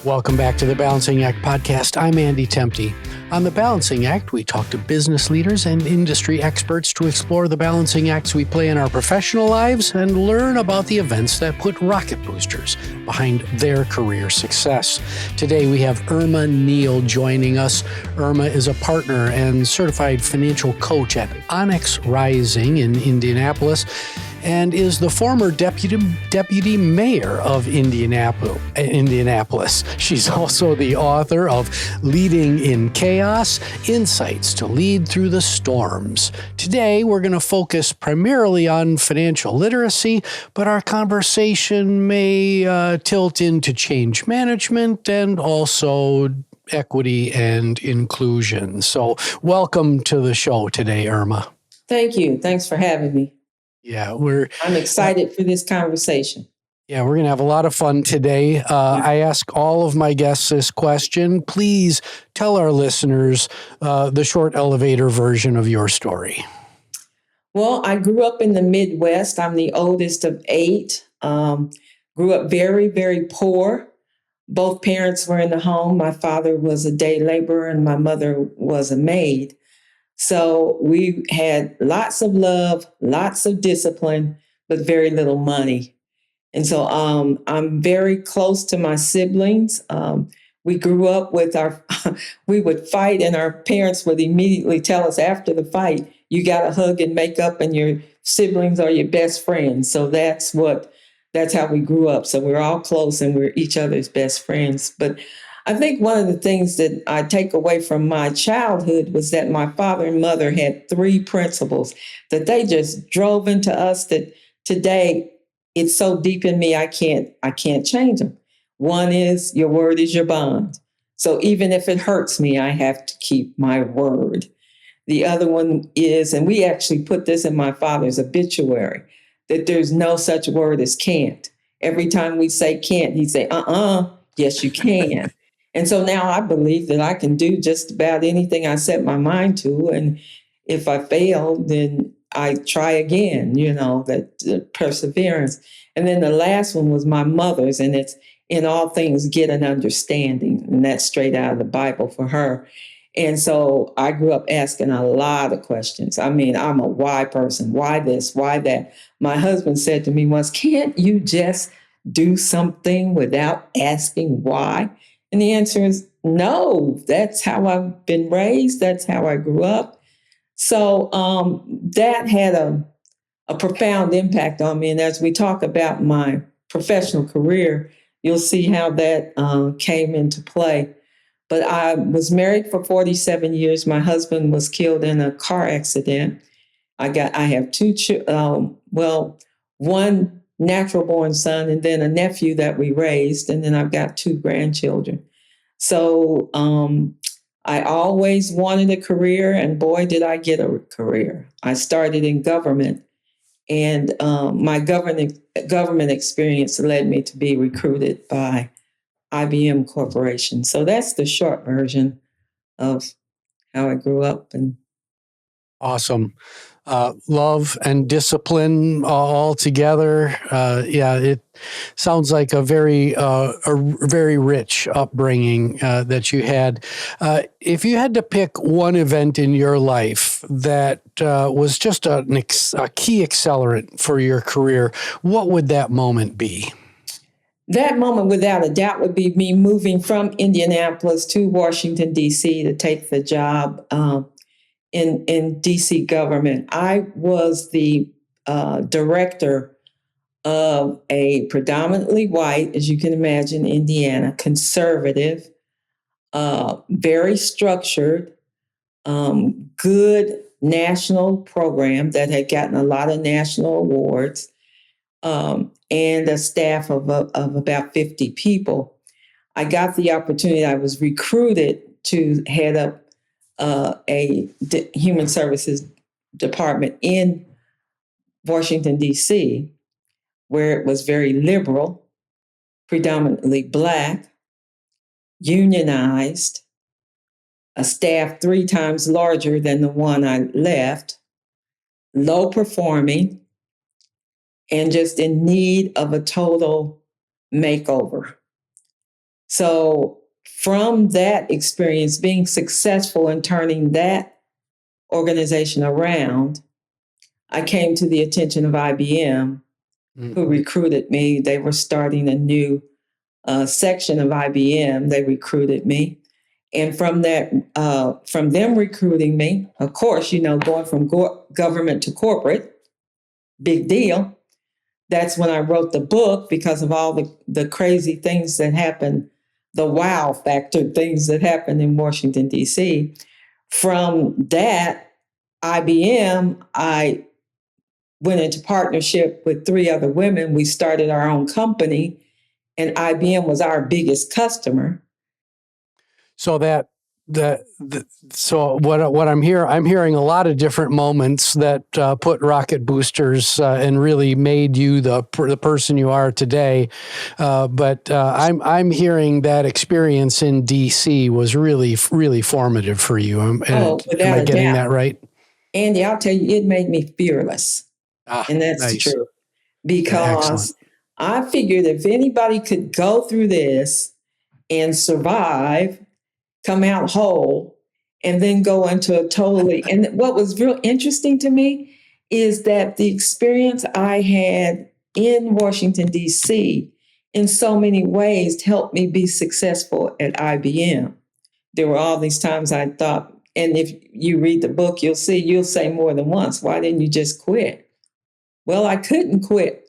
Welcome back to the Balancing Act podcast. I'm Andy Temte. On the Balancing Act, we talk to business leaders and industry experts to explore the balancing acts we play in our professional lives and learn about the events that put rocket boosters behind their career success. Today, we have Irma Neal joining us. Irma is a partner and certified financial coach at Onyx Rising in Indianapolis, and is the former Deputy Mayor of Indianapolis. She's also the author of Leading in Chaos, Insights to Lead Through the Storms. Today, we're going to focus primarily on financial literacy, but our conversation may tilt into change management and also equity and inclusion. So welcome to the show today, Irma. Thank you. Thanks for having me. Yeah, I'm excited for this conversation. Yeah, we're going to have a lot of fun today. I ask all of my guests this question. Please tell our listeners the short elevator version of your story. Well, I grew up in the Midwest. I'm the oldest of 8. Grew up very, very poor. Both parents were in the home. My father was a day laborer and my mother was a maid. So we had lots of love, lots of discipline, but very little money. And so I'm very close to my siblings. We grew up with we would fight and our parents would immediately tell us after the fight, you got to hug and make up and your siblings are your best friends. So that's how we grew up. So we're all close and we're each other's best friends. But I think one of the things that I take away from my childhood was that my father and mother had 3 principles that they just drove into us that today it's so deep in me I can't change them. One is your word is your bond. So even if it hurts me, I have to keep my word. The other one is, and we actually put this in my father's obituary, that there's no such word as can't. Every time we say can't, he'd say, yes, you can. And so now I believe that I can do just about anything I set my mind to. And if I fail, then I try again, that perseverance. And then the last one was my mother's, and it's in all things, get an understanding. And that's straight out of the Bible for her. And so I grew up asking a lot of questions. I mean, I'm a why person. Why this? Why that? My husband said to me once, can't you just do something without asking why? And the answer is no. That's how I've been raised. That's how I grew up. So that had a profound impact on me. And as we talk about my professional career, you'll see how that came into play. But I was married for 47 years. My husband was killed in a car accident. I have 2 children, one natural born son and then a nephew that we raised. And then I've got 2 grandchildren. So I always wanted a career, and boy, did I get a career. I started in government, and my government experience led me to be recruited by IBM Corporation. So that's the short version of how I grew up. And awesome. Love and discipline all together. It sounds like a very rich upbringing that you had. If you had to pick one event in your life that was just a key accelerant for your career, what would that moment be? That moment, without a doubt, would be me moving from Indianapolis to Washington, D.C. to take the job in D.C. government. I was the director of a predominantly white, as you can imagine, Indiana, conservative, very structured, good national program that had gotten a lot of national awards, and a staff of about 50 people. I got the opportunity. I was recruited to head up a human services department in Washington, D.C., where it was very liberal, predominantly Black, unionized, a staff 3 times larger than the one I left, low performing, and just in need of a total makeover. So from that experience, being successful in turning that organization around, I came to the attention of IBM, who recruited me. They were starting a new section of IBM. They recruited me. And from that, from them recruiting me, of course, going from government to corporate, big deal. That's when I wrote the book, because of all the crazy things that happened, the wow factor things that happened in Washington, D.C. From that, IBM, I went into partnership with 3 other women. We started our own company, and IBM was our biggest customer. So so what I'm hearing a lot of different moments that put rocket boosters and really made you the person you are today. But I'm hearing that experience in DC was really formative for you. Am I getting that right? Andy, I'll tell you, it made me fearless, and that's nice. true, because I figured if anybody could go through this and survive, come out whole, and then go into a totally, and what was real interesting to me is that the experience I had in Washington, D.C., in so many ways helped me be successful at IBM. There were all these times I thought, and if you read the book, you'll say more than once, why didn't you just quit? Well, I couldn't quit.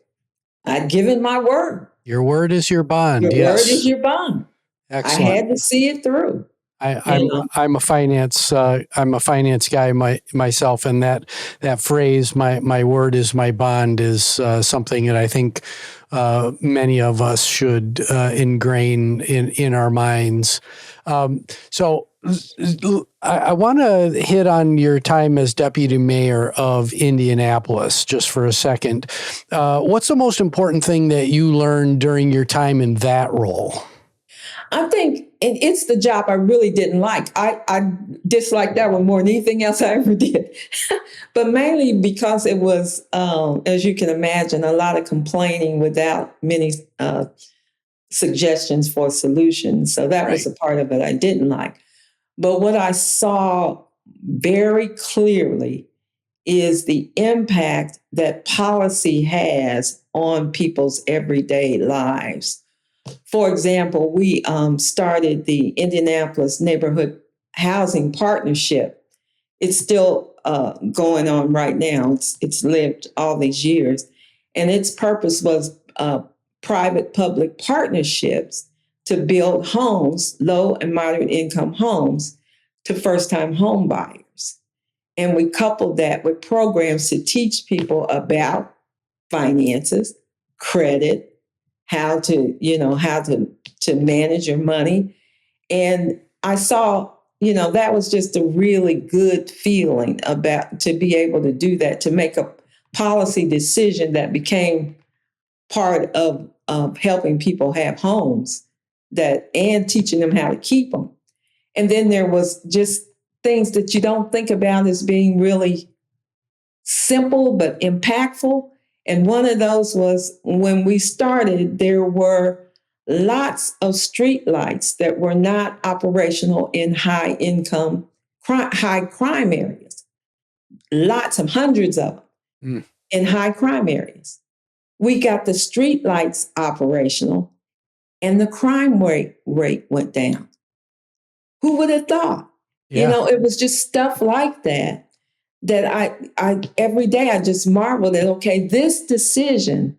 I'd given my word. Your word is your bond. Your word is your bond. Excellent. I had to see it through. I'm a finance guy myself, and that phrase, my word is my bond, is something that I think many of us should ingrain in our minds. So I want to hit on your time as Deputy Mayor of Indianapolis just for a second. What's the most important thing that you learned during your time in that role? I think it's the job I really didn't like. I disliked that one more than anything else I ever did. But mainly because it was, as you can imagine, a lot of complaining without many suggestions for solutions. So that was a part of it I didn't like. But what I saw very clearly is the impact that policy has on people's everyday lives. For example, we started the Indianapolis Neighborhood Housing Partnership. It's still going on right now. It's lived all these years. And its purpose was private-public partnerships to build homes, low and moderate income homes, to first-time home buyers. And we coupled that with programs to teach people about finances, credit, how to manage your money. And I saw, that was just a really good feeling about to be able to do that, to make a policy decision that became part of helping people have homes and teaching them how to keep them. And then there was just things that you don't think about as being really simple but impactful. And one of those was when we started, there were lots of street lights that were not operational in high crime areas. Hundreds of them in high crime areas. We got the street lights operational, and the crime rate went down. Who would have thought? Yeah. It was just stuff like that I every day I just marveled at, okay, this decision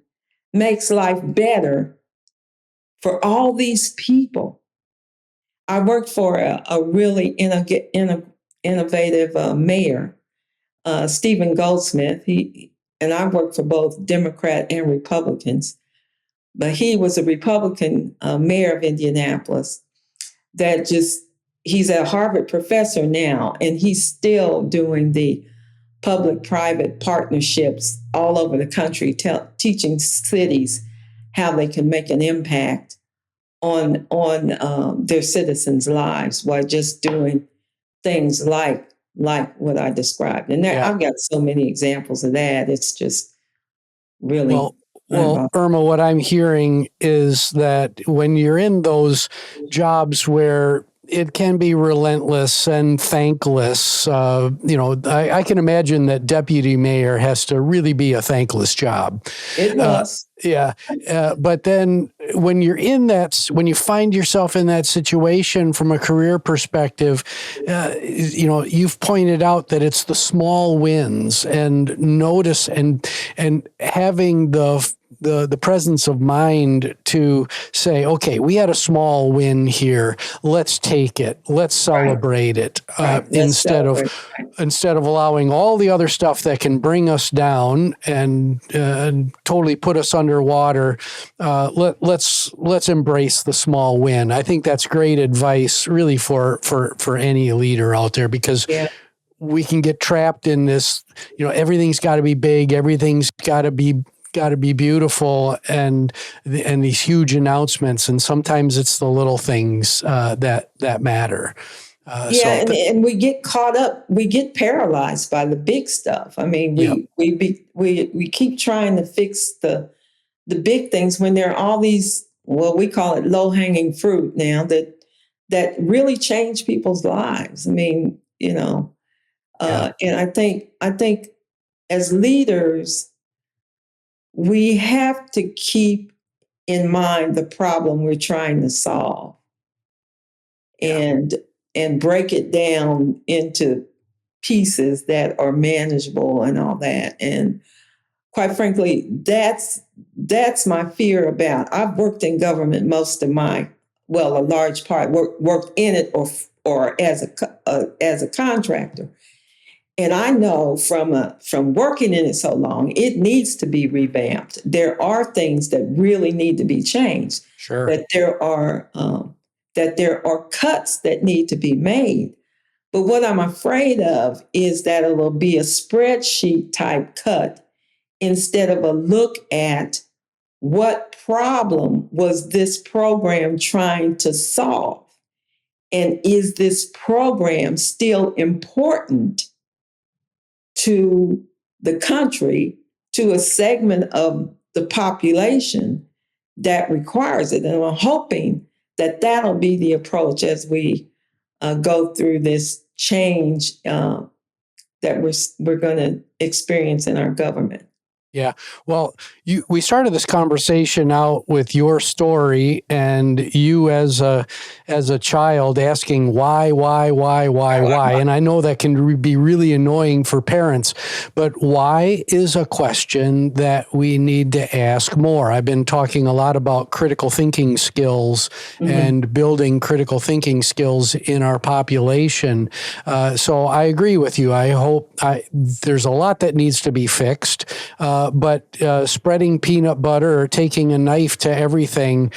makes life better for all these people. I worked for a really innovative mayor, Stephen Goldsmith. And I worked for both Democrat and Republicans, but he was a Republican mayor of Indianapolis he's a Harvard professor now, and he's still doing the public-private partnerships all over the country, teaching cities how they can make an impact on their citizens' lives while just doing things like what I described. And I've got so many examples of that. It's just really... Well, Irma, what I'm hearing is that when you're in those jobs where it can be relentless and thankless, I can imagine that deputy mayor has to really be a thankless job. It was. Yeah. But then when you're when you find yourself in that situation from a career perspective, you've pointed out that it's the small wins and notice and having the presence of mind to say, okay, we had a small win here. Let's take it. Let's celebrate it. Instead of allowing all the other stuff that can bring us down and totally put us underwater. Let's embrace the small win. I think that's great advice, really, for any leader out there, because we can get trapped in this. Everything's got to be big. Everything's got to be beautiful, and these huge announcements. And sometimes it's the little things that matter. And we get caught up. We get paralyzed by the big stuff. I mean, we keep trying to fix the big things when there are all these. Well, we call it low hanging fruit now that really change people's lives. I mean, and I think as leaders, we have to keep in mind the problem we're trying to solve and break it down into pieces that are manageable and all that. And quite frankly, that's my fear about. I've worked in government most of a large part, worked in it or as a contractor. And I know from working in it so long, it needs to be revamped. There are things that really need to be changed. Sure. That there are cuts that need to be made. But what I'm afraid of is that it will be a spreadsheet type cut instead of a look at what problem was this program trying to solve? And is this program still important to the country, to a segment of the population that requires it? And I'm hoping that that'll be the approach as we go through this change that we're going to experience in our government. Yeah. Well, we started this conversation out with your story and you as a child asking why. And I know that can be really annoying for parents, but why is a question that we need to ask more. I've been talking a lot about critical thinking skills and building critical thinking skills in our population. So I agree with you. I hope there's a lot that needs to be fixed. But spreading peanut butter or taking a knife to everything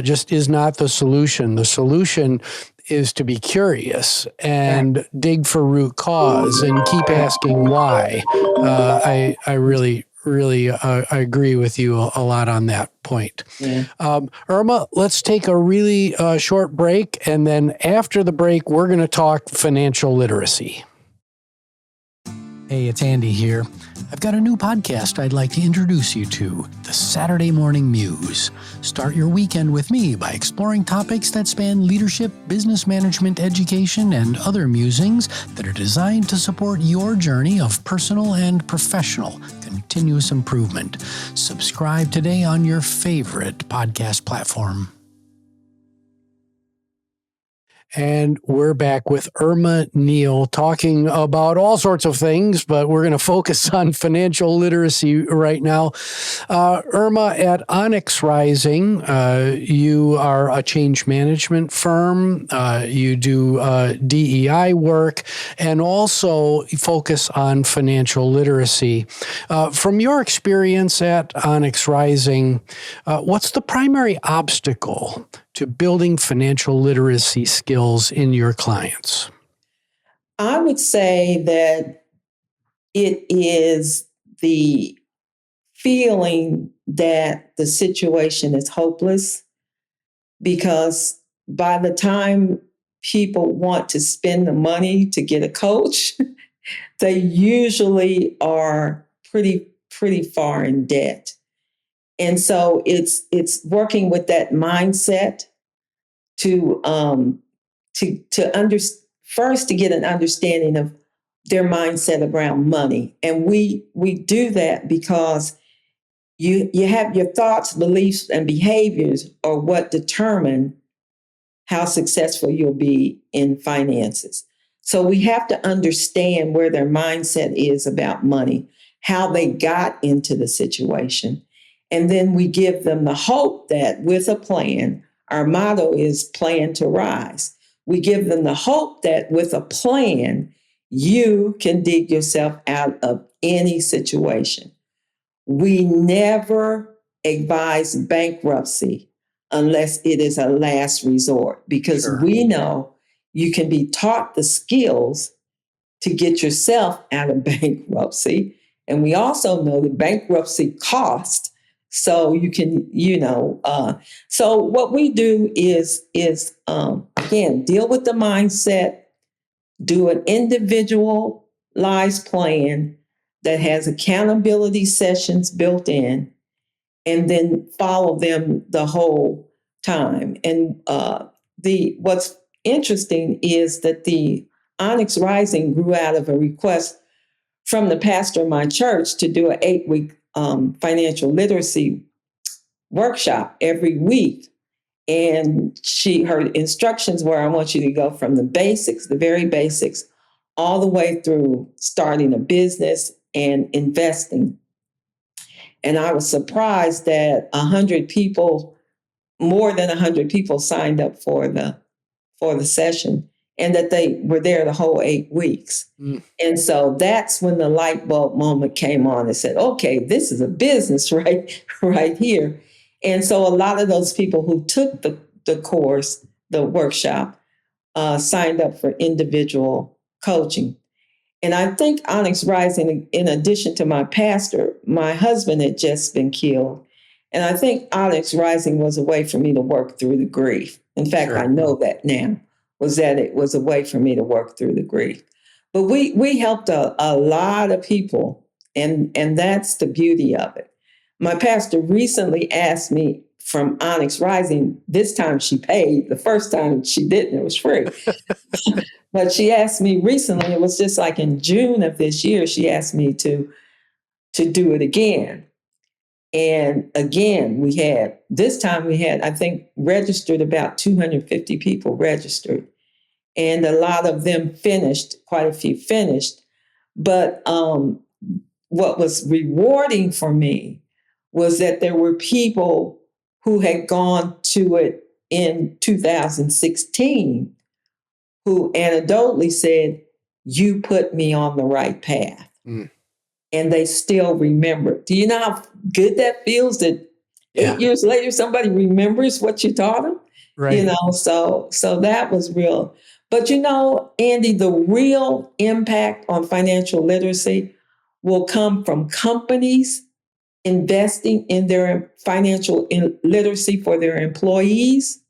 just is not the solution. The solution is to be curious and dig for root cause and keep asking why. I really I agree with you a lot on that point. Yeah. Irma, let's take a really short break. And then after the break, we're going to talk financial literacy. Hey, it's Andy here. I've got a new podcast I'd like to introduce you to, The Saturday Morning Muse. Start your weekend with me by exploring topics that span leadership, business management, education, and other musings that are designed to support your journey of personal and professional continuous improvement. Subscribe today on your favorite podcast platform. And we're back with Irma Neal talking about all sorts of things, but we're going to focus on financial literacy right now. Irma, at Onyx Rising, you are a change management firm. You do DEI work and also focus on financial literacy. From your experience at Onyx Rising, what's the primary obstacle to building financial literacy skills in your clients? I would say that it is the feeling that the situation is hopeless, because by the time people want to spend the money to get a coach, they usually are pretty far in debt. And so it's working with that mindset to first to get an understanding of their mindset around money. And we do that because you have your thoughts, beliefs, and behaviors are what determine how successful you'll be in finances. So we have to understand where their mindset is about money, how they got into the situation. And then we give them the hope that with a plan, our motto is plan to rise. We give them the hope that with a plan, you can dig yourself out of any situation. We never advise bankruptcy unless it is a last resort, because Sure. we know you can be taught the skills to get yourself out of bankruptcy. And we also know that bankruptcy costs. So you can, so what we do is again, deal with the mindset, do an individualized plan that has accountability sessions built in, and then follow them the whole time. And what's interesting is that the Onyx Rising grew out of a request from the pastor of my church to do an 8-week financial literacy workshop every week. And her instructions were, I want you to go from the basics, the very basics, all the way through starting a business and investing. And I was surprised that 100 people, more than 100 people signed up for the session, and that they were there the whole 8 weeks. Mm. And so that's when the light bulb moment came on and said, okay, this is a business right here. And so a lot of those people who took the course, the workshop, signed up for individual coaching. And I think Onyx Rising, in addition to my pastor, my husband had just been killed. And I think Onyx Rising was a way for me to work through the grief. In fact, sure. I know that now, was that it was a way for me to work through the grief. But we helped a lot of people, and that's the beauty of it. My pastor recently asked me from Onyx Rising, this time she paid, the first time she didn't, it was free. But she asked me recently, it was just like in June of this year, she asked me to do it again. And again, this time we had, I think, registered about 250 people registered. And a lot of them finished, quite a few finished. But what was rewarding for me was that there were people who had gone to it in 2016 who anecdotally said, you put me on the right path. Mm. And they still remember. Do you know how good that feels that 8 years later, somebody remembers what you taught them? Right. So that was real. But Andy, the real impact on financial literacy will come from companies investing in their financial literacy for their employees.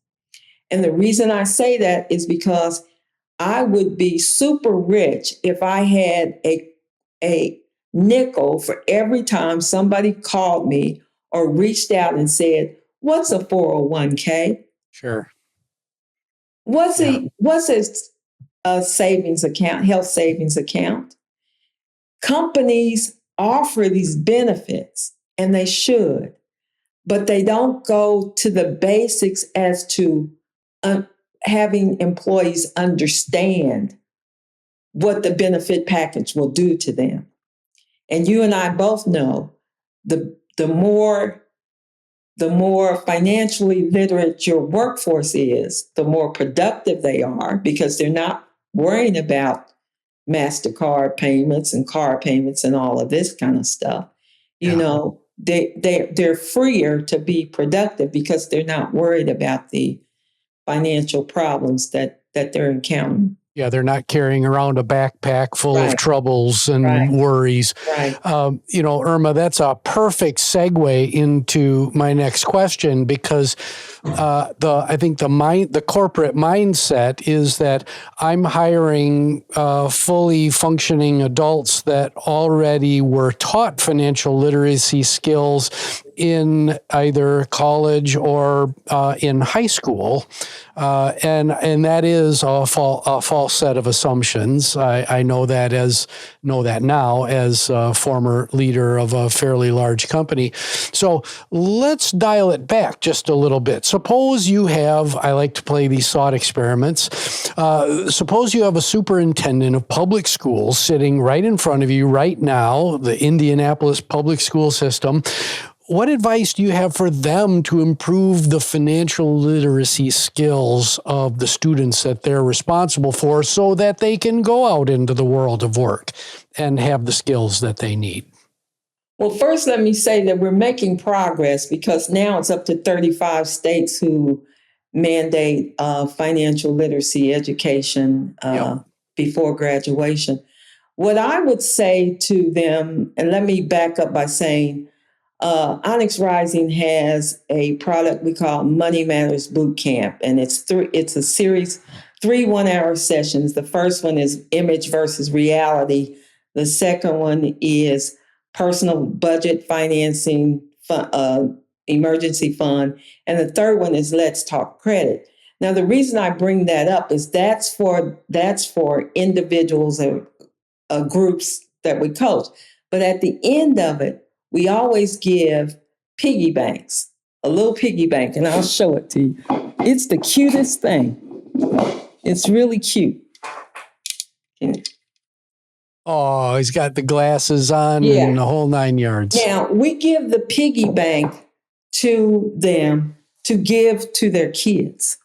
And the reason I say that is because I would be super rich if I had a nickel for every time somebody called me or reached out and said, what's a 401k? Sure. What's a savings account, health savings account? Companies offer these benefits, and they should, but they don't go to the basics as to having employees understand what the benefit package will do to them. And you and I both know the more financially literate your workforce is, the more productive they are, because they're not worrying about MasterCard payments and car payments and all of this kind of stuff. They're freer to be productive because they're not worried about the financial problems that they're encountering. Yeah, they're not carrying around a backpack full of troubles and worries. Right. Irma, that's a perfect segue into my next question, because I think the corporate mindset is that I'm hiring fully functioning adults that already were taught financial literacy skills in either college or in high school, and that is a false set of assumptions. I know that now as a former leader of a fairly large company. So let's dial it back just a little bit. Suppose you have, I like to play these thought experiments. Suppose you have a superintendent of public schools sitting right in front of you right now, the Indianapolis public school system. What advice do you have for them to improve the financial literacy skills of the students that they're responsible for so that they can go out into the world of work and have the skills that they need? Well, first, let me say that we're making progress because now it's up to 35 states who mandate financial literacy education before graduation. What I would say to them, and let me back up by saying, Onyx Rising has a product we call Money Matters Boot Camp, and it's a series, 3 1-hour sessions. The first one is image versus reality. The second one is personal budget financing, emergency fund, and the third one is Let's Talk Credit. Now, the reason I bring that up is that's for individuals and groups that we coach. But at the end of it, we always give piggy banks, a little piggy bank, and I'll show it to you. It's the cutest thing. It's really cute. Oh, he's got the glasses on and the whole 9 yards. Now, we give the piggy bank to them to give to their kids.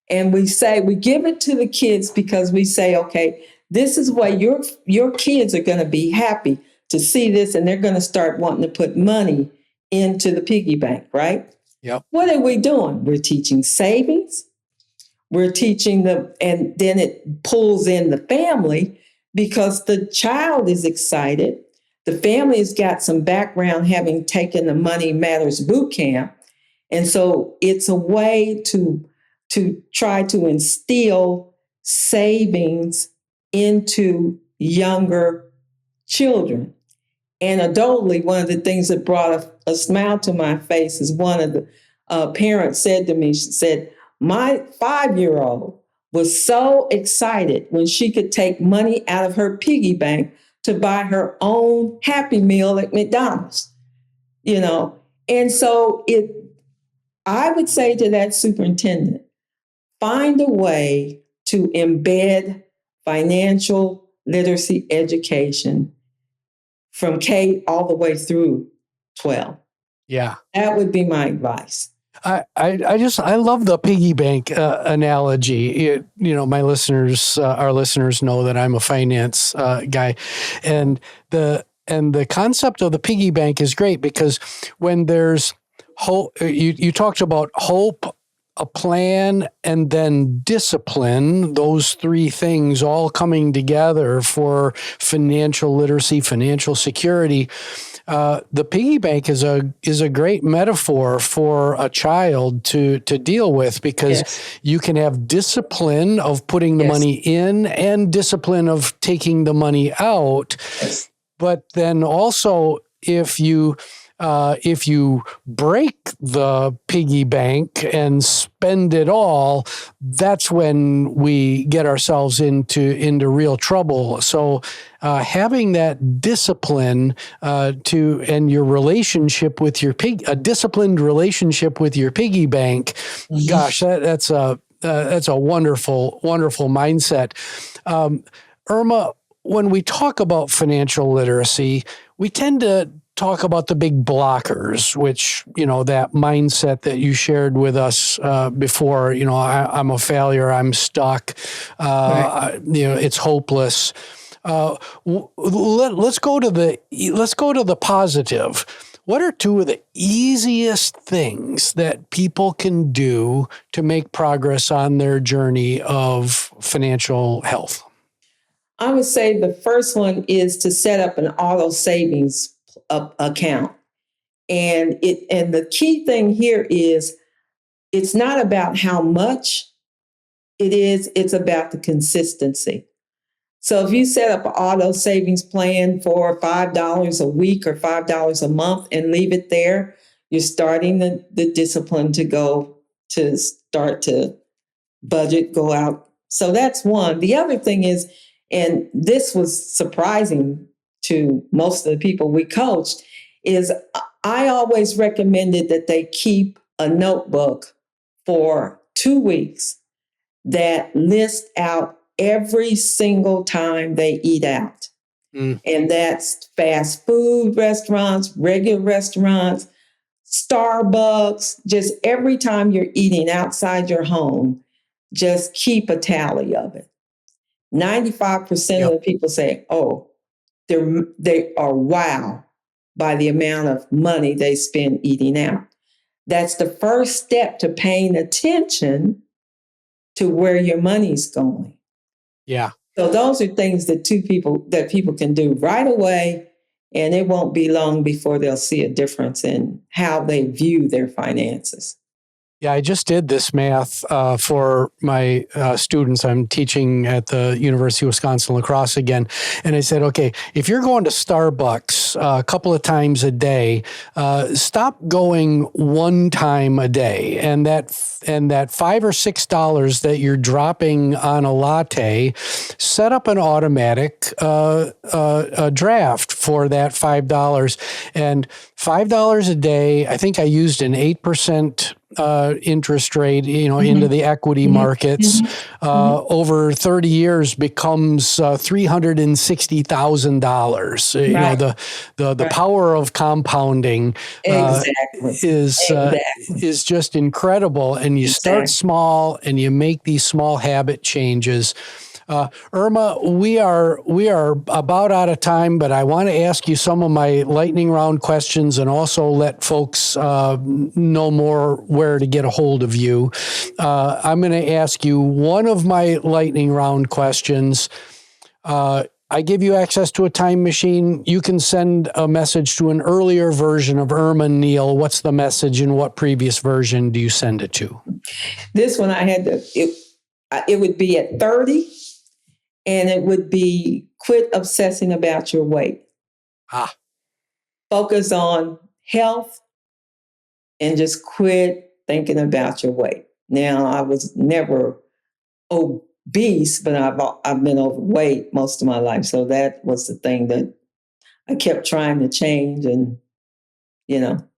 And we give it to the kids because we say, okay, this is why your kids are going to be happy to see this, and they're going to start wanting to put money into the piggy bank, right? Yep. What are we doing? We're teaching savings. We're teaching and then it pulls in the family because the child is excited. The family has got some background having taken the Money Matters boot camp. And so it's a way to try to instill savings into younger children. Anecdotally, one of the things that brought a smile to my face is one of the parents said to me, she said, my 5-year-old was so excited when she could take money out of her piggy bank to buy her own Happy Meal at McDonald's, And so I would say to that superintendent, find a way to embed financial literacy education from K all the way through 12. Yeah. That would be my advice. I love the piggy bank analogy. My listeners, our listeners know that I'm a finance guy, and the concept of the piggy bank is great because when there's hope, you talked about hope, a plan, and then discipline, those 3 things all coming together for financial literacy, financial security. The piggy bank is a great metaphor for a child to deal with because you can have discipline of putting the money in and discipline of taking the money out. Yes. But then also if you break the piggy bank and spend it all, that's when we get ourselves into real trouble. So having that discipline and your relationship with your a disciplined relationship with your piggy bank, gosh, that's a wonderful, wonderful mindset. Irma, when we talk about financial literacy, we tend to talk about the big blockers, which, that mindset that you shared with us before, I'm a failure, I'm stuck, right. It's hopeless. Let's go to the positive. What are 2 of the easiest things that people can do to make progress on their journey of financial health? I would say the first one is to set up an auto savings account. And the key thing here is it's not about how much it's about the consistency. So if you set up an auto savings plan for $5 a week or $5 a month and leave it there, You're starting the discipline to start to budget, go out. So that's one. The other thing is, and this was surprising to most of the people we coached, is I always recommended that they keep a notebook for 2 weeks that lists out every single time they eat out. And that's fast food restaurants, regular restaurants, Starbucks, just every time you're eating outside your home, just keep a tally of it. 95% of the people say, oh, they are wow by the amount of money they spend eating out. That's the first step to paying attention to where your money's going. Yeah. So those are things that people can do right away, and it won't be long before they'll see a difference in how they view their finances. Yeah, I just did this math for my students. I'm teaching at the University of Wisconsin-La Crosse again. And I said, okay, if you're going to Starbucks a couple of times a day, stop going one time a day. And that $5 or $6 that you're dropping on a latte, set up an automatic a draft for that $5. And $5 a day, I think I used an 8% interest rate, into the equity markets, over 30 years becomes $360,000. Right. The power of compounding is just incredible. And you start small and you make these small habit changes. Irma, we are about out of time, but I want to ask you some of my lightning round questions and also let folks know more where to get a hold of you. I'm going to ask you one of my lightning round questions. I give you access to a time machine. You can send a message to an earlier version of Irma Neal. What's the message and what previous version do you send it to? This one it would be at 30. And it would be quit obsessing about your weight. Focus on health and just quit thinking about your weight. Now, I was never obese, but I've been overweight most of my life. So that was the thing that I kept trying to change. And,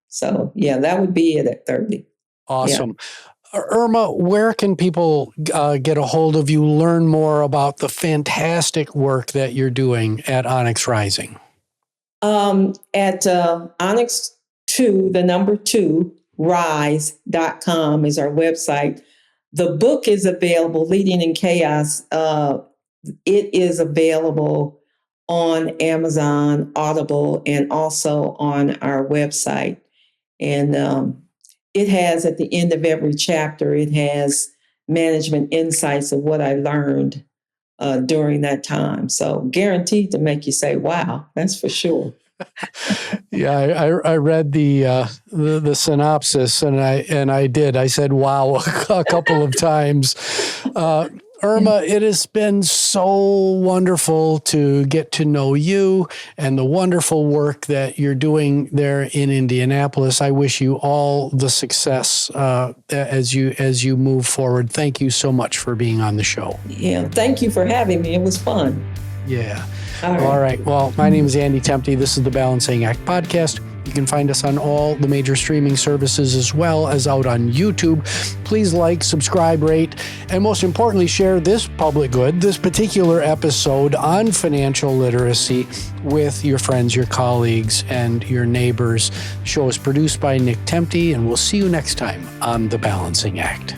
so yeah, that would be it at 30. Awesome. Yeah. Irma, where can people get a hold of you, learn more about the fantastic work that you're doing at Onyx Rising? At Onyx 2, the number 2, rise.com is our website. The book is available, Leading in Chaos. It is available on Amazon, Audible, and also on our website. And it has, at the end of every chapter, it has management insights of what I learned during that time. So guaranteed to make you say, wow, that's for sure. Yeah, I read the synopsis and I did. I said, wow, a couple of times. Irma, it has been so wonderful to get to know you and the wonderful work that you're doing there in Indianapolis. I wish you all the success as you move forward. Thank you so much for being on the show. Yeah, thank you for having me. It was fun. Yeah. All right. Well, my name is Andy Temte. This is the Balancing Act podcast. You can find us on all the major streaming services as well as out on YouTube. Please like, subscribe, rate, and most importantly, share this public good, this particular episode on financial literacy with your friends, your colleagues, and your neighbors. The show is produced by Nick Temte, and we'll see you next time on The Balancing Act.